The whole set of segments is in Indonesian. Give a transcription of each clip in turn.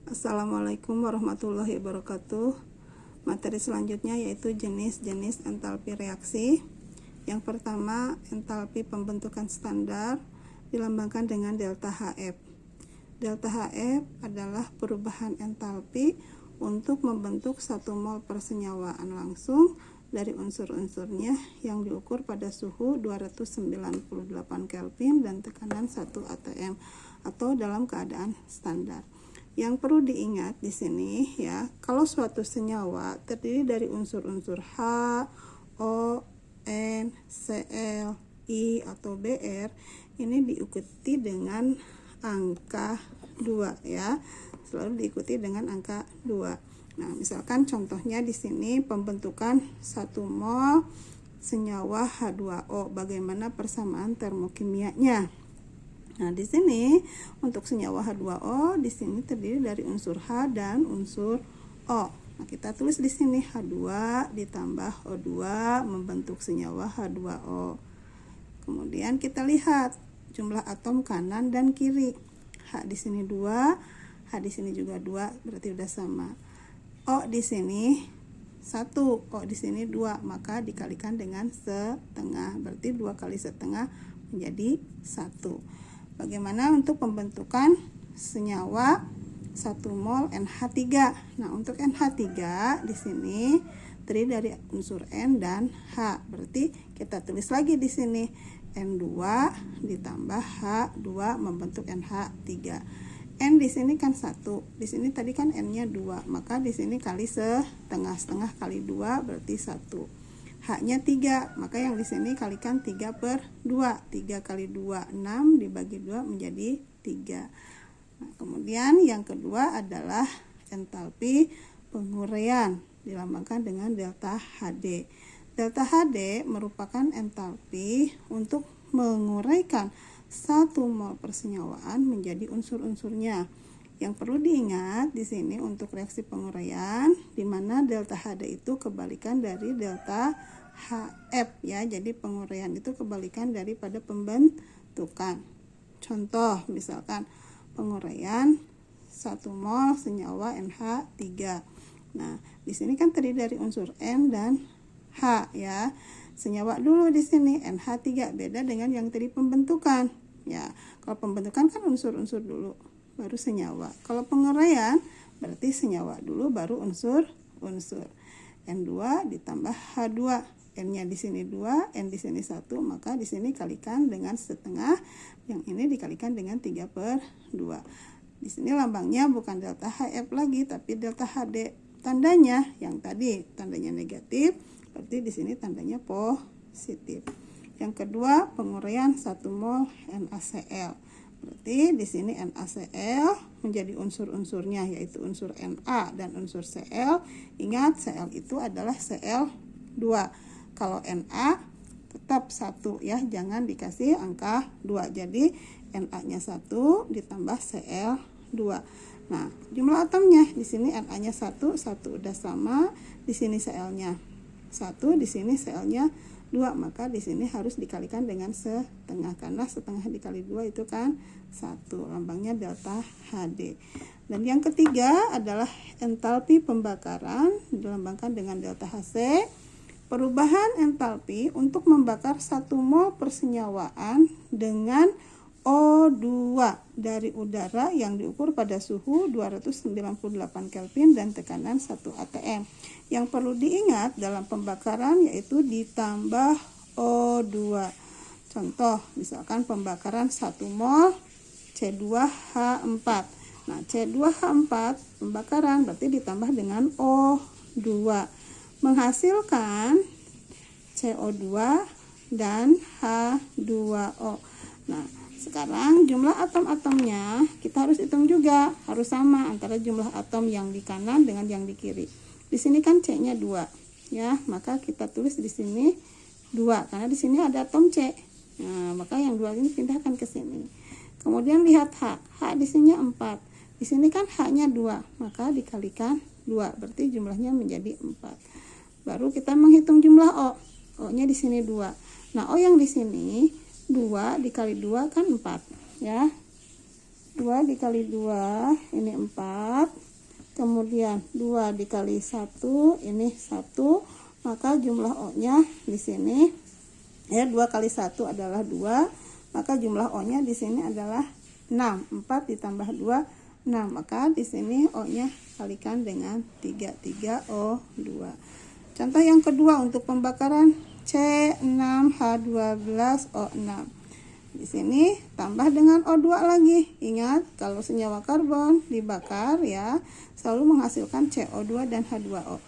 Assalamualaikum warahmatullahi wabarakatuh. Materi selanjutnya yaitu jenis-jenis entalpi reaksi. Yang pertama, entalpi pembentukan standar dilambangkan dengan delta HF. Delta HF adalah perubahan entalpi untuk membentuk 1 mol persenyawaan langsung dari unsur-unsurnya yang diukur pada suhu 298 Kelvin dan tekanan 1 atm atau dalam keadaan standar. Yang perlu diingat di sini ya, kalau suatu senyawa terdiri dari unsur-unsur H, O, N, Cl, I atau Br, ini diikuti dengan angka 2 ya. Selalu diikuti dengan angka 2. Nah, misalkan contohnya di sini pembentukan 1 mol senyawa H2O, bagaimana persamaan termokimianya. Nah, di sini untuk senyawa H2O di sini terdiri dari unsur H dan unsur O. Nah, kita tulis di sini H2 ditambah O2 membentuk senyawa H2O. Kemudian kita lihat jumlah atom kanan dan kiri. H di sini 2, H di sini juga 2, berarti udah sama. O di sini 1, O di sini 2, maka dikalikan dengan setengah, berarti 2 kali setengah menjadi 1. Bagaimana untuk pembentukan senyawa 1 mol NH3? Nah, untuk NH3 di sini terdiri dari unsur N dan H. Berarti kita tulis lagi di sini N2 ditambah H2 membentuk NH3. N di sini kan 1. Di sini tadi kan N-nya 2, maka di sini kali setengah, setengah kali 2 berarti 1. H-nya 3, maka yang di sini kalikan 3/2. 3 kali 2, 6 dibagi 2 menjadi 3. Nah, kemudian yang kedua adalah entalpi penguraian, dilambangkan dengan delta HD. Delta HD merupakan entalpi untuk menguraikan 1 mol persenyawaan menjadi unsur-unsurnya. Yang perlu diingat di sini untuk reaksi penguraian, di mana delta HD itu kebalikan dari delta HF ya. Jadi penguraian itu kebalikan daripada pembentukan. Contoh misalkan penguraian 1 mol senyawa NH3. Nah, di sini kan terdiri dari unsur N dan H ya. Senyawa dulu di sini NH3, beda dengan yang tadi pembentukan. Ya, kalau pembentukan kan unsur-unsur dulu baru senyawa. Kalau penguraian berarti senyawa dulu baru unsur-unsur. N2 ditambah H2. N-nya di sini 2, N di sini 1, maka di sini kalikan dengan setengah, yang ini dikalikan dengan 3/2. Di sini lambangnya bukan delta HF lagi tapi delta HD. Tandanya yang tadi tandanya negatif, berarti di sini tandanya positif. Yang kedua, penguraian 1 mol NaCl. Berarti di sini NaCl menjadi unsur-unsurnya yaitu unsur Na dan unsur Cl. Ingat, Cl itu adalah Cl2. Kalau Na tetap 1 ya, jangan dikasih angka 2. Jadi Na-nya 1 ditambah Cl2. Nah, jumlah atomnya di sini Na-nya 1 udah sama, di sini Cl-nya 1, di sini Cl-nya 2, maka di sini harus dikalikan dengan setengah karena setengah dikali 2 itu kan 1. Lambangnya delta HD. Dan yang ketiga adalah entalpi pembakaran, dilambangkan dengan delta Hc. Perubahan entalpi untuk membakar 1 mol persenyawaan dengan O2 dari udara yang diukur pada suhu 298 Kelvin dan tekanan 1 atm. Yang perlu diingat dalam pembakaran yaitu ditambah O2. Contoh, misalkan pembakaran 1 mol C2H4. Nah, C2H4 pembakaran berarti ditambah dengan O2 menghasilkan CO2 dan H2O. Nah, sekarang jumlah atom-atomnya kita harus hitung juga, harus sama antara jumlah atom yang di kanan dengan yang di kiri. Di sini kan C-nya 2 ya, maka kita tulis di sini 2 karena di sini ada atom C. Nah, maka yang 2 ini pindahkan ke sini. Kemudian lihat H. H di sini 4. Di sini kan H-nya 2, maka dikalikan 2, berarti jumlahnya menjadi 4. Baru kita menghitung jumlah O. O-nya di sini 2. Nah, O yang di sini 2 dikali 2 kan 4 ya. 2 dikali 2 ini 4 kemudian 2 dikali 1 ini 1, maka jumlah O-nya di sini ya 2 kali 1 adalah 2, maka jumlah O-nya di sini adalah 6. 4 ditambah 2 6, maka di sini O-nya kalikan dengan 3 3O2. Contoh yang kedua untuk pembakaran C6H12O6. Di sini tambah dengan O2 lagi. Ingat, kalau senyawa karbon dibakar ya selalu menghasilkan CO2 dan H2O.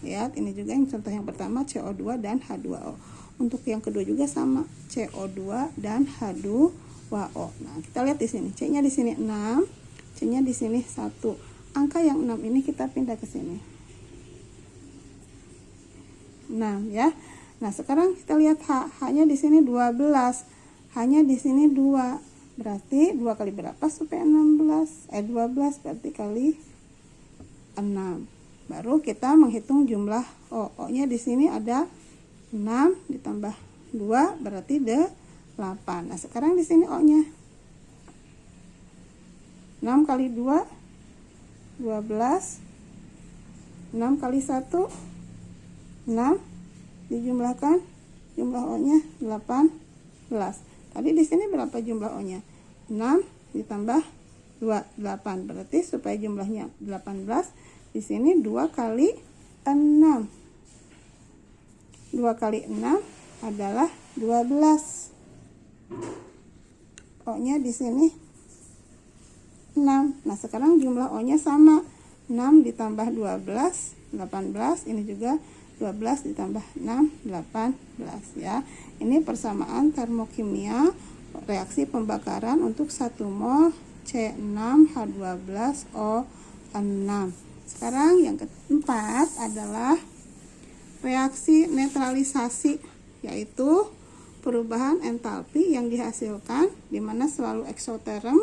Lihat, ini juga yang contoh yang pertama CO2 dan H2O. Untuk yang kedua juga sama, CO2 dan H2O. Nah, kita lihat di sini. C-nya di sini 6, C-nya di sini 1. Angka yang 6 ini kita pindah ke sini. 6 ya. Nah, sekarang kita lihat H-nya di sini 12. Hanya di sini 2. Berarti 2 kali berapa supaya 12 berarti kali 6. Baru kita menghitung jumlah O-nya di sini ada 6 ditambah 2 berarti 8. Nah, sekarang di sini O-nya 6 kali 2 12. 6 kali 1 6, dijumlahkan jumlah O-nya 18. Tadi di sini berapa jumlah O-nya? 6 ditambah 2 8. Berarti supaya jumlahnya 18 di sini 2 kali 6. 2 kali 6 adalah 12. O-nya di sini 6. Nah, sekarang jumlah O-nya sama. 6 ditambah 12 18, ini juga 12 ditambah 6 18 ya. Ini persamaan termokimia reaksi pembakaran untuk 1 mol C6H12O6. Sekarang yang keempat adalah reaksi netralisasi, yaitu perubahan entalpi yang dihasilkan di mana selalu eksoterm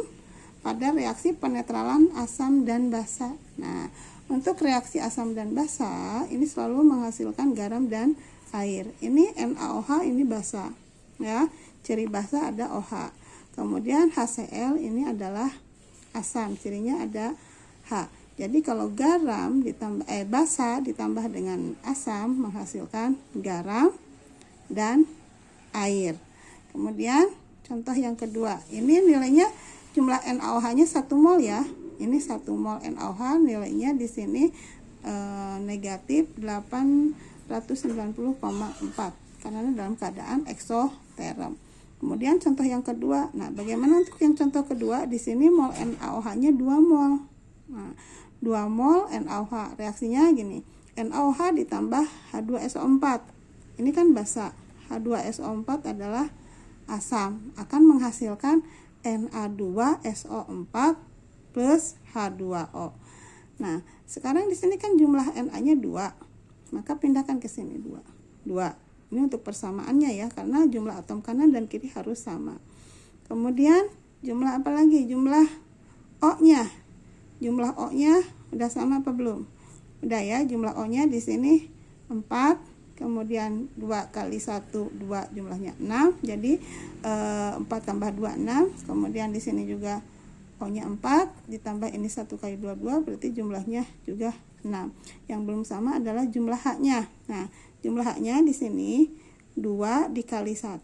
pada reaksi penetralan asam dan basa. Nah, untuk reaksi asam dan basa ini selalu menghasilkan garam dan air. Ini NaOH, ini basa ya. Ciri basa ada OH. Kemudian HCl ini adalah asam, cirinya ada H. Jadi kalau garam ditambah basa ditambah dengan asam menghasilkan garam dan air. Kemudian contoh yang kedua, ini nilainya jumlah NaOH-nya 1 mol ya. Ini 1 mol NaOH nilainya di sini negatif 890,4 karena dalam keadaan eksoterm. Kemudian contoh yang kedua. Nah, bagaimana untuk yang contoh kedua? Di sini mol NaOH-nya 2 mol. Nah, 2 mol NaOH. Reaksinya gini. NaOH ditambah H2SO4. Ini kan basa. H2SO4 adalah asam. Akan menghasilkan Na2SO4 plus H2O. Nah, sekarang di sini kan jumlah Na-nya 2. Maka pindahkan ke sini 2. Ini untuk persamaannya ya, karena jumlah atom kanan dan kiri harus sama. Kemudian jumlah apa lagi? Jumlah O-nya. Jumlah O-nya udah sama apa belum? Udah ya, jumlah O-nya di sini 4. Kemudian 2 kali 1 2 jumlahnya 6. Jadi 4 tambah 2 6. Kemudian di sini juga O-nya 4 ditambah ini 1 kali 2 2 berarti jumlahnya juga 6. Yang belum sama adalah jumlah H-nya. Nah, jumlah H-nya di sini 2 dikali 1.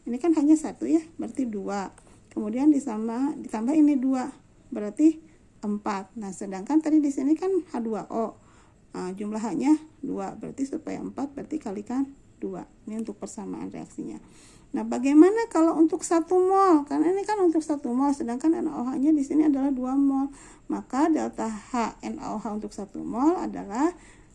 Ini kan hanya 1 ya, berarti 2. Kemudian ditambah ini 2, berarti 4. Nah, sedangkan tadi di sini kan H2O. Nah, jumlah H-nya 2, berarti supaya 4 berarti kalikan 2. Ini untuk persamaan reaksinya. Nah, bagaimana kalau untuk 1 mol? Karena ini kan untuk 1 mol, sedangkan NaOH-nya di sini adalah 2 mol. Maka delta H NaOH untuk 1 mol adalah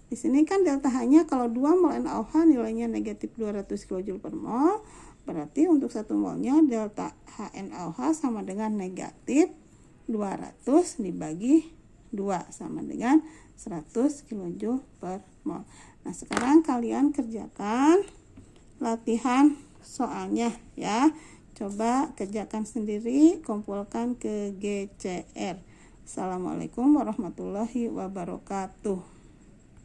di sini kan delta H-nya kalau 2 mol NaOH nilainya negatif 200 kJ per mol. Berarti untuk 1 molnya delta H NaOH sama dengan negatif 200 dibagi 2 sama dengan 100 kJ per mol. Nah, sekarang kalian kerjakan latihan soalnya ya. Coba kerjakan sendiri, kumpulkan ke GCR. Assalamualaikum warahmatullahi wabarakatuh.